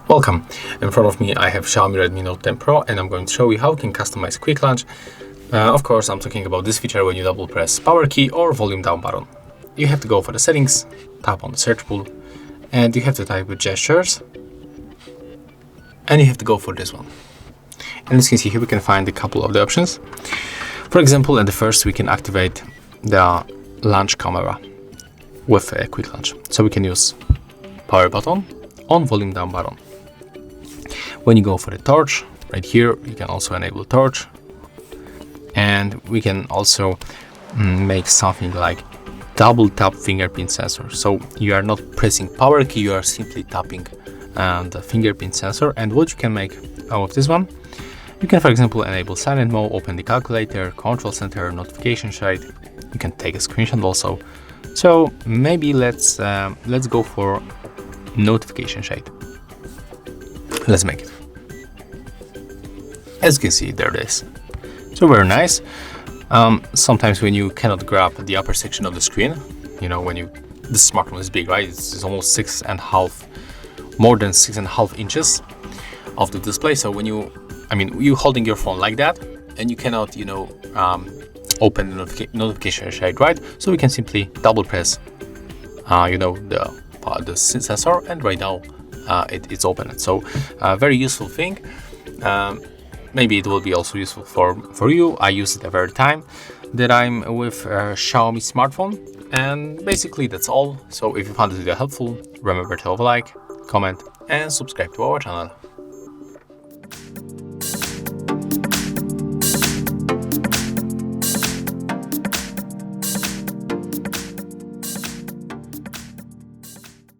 Welcome. In front of me I have Xiaomi Redmi Note 10 Pro, and I'm going to show you how you can customize quick launch. Of course, I'm talking about this feature when you double press power key or volume down button. You have to go for the settings, tap on the search pool, and you have to type with gestures, and you have to go for this one. And as you can see here, we can find a couple of the options. For example, at the first we can activate the launch camera with a quick launch. So we can use power button on volume down button. When you go for the torch, right here, you can also enable torch. And we can also make something like double tap fingerprint sensor. So you are not pressing power key, you are simply tapping the fingerprint sensor. And what you can make out of this one, you can, for example, enable silent mode, open the calculator, control center, notification shade. You can take a screenshot also. So maybe let's go for notification shade. Let's make it. As you can see, there it is. So very nice. Sometimes when you cannot grab the upper section of the screen, you know, when the smartphone is big, right? It's almost more than 6.5 inches of the display. So when you holding your phone like that, and you cannot, open the notification shade, right? So we can simply double press, the sensor, and right now it's open. So very useful thing. Maybe it will be also useful for you. I use it every time that I'm with a Xiaomi smartphone, and basically that's all. So if you found this video helpful, remember to leave a like, comment, and subscribe to our channel.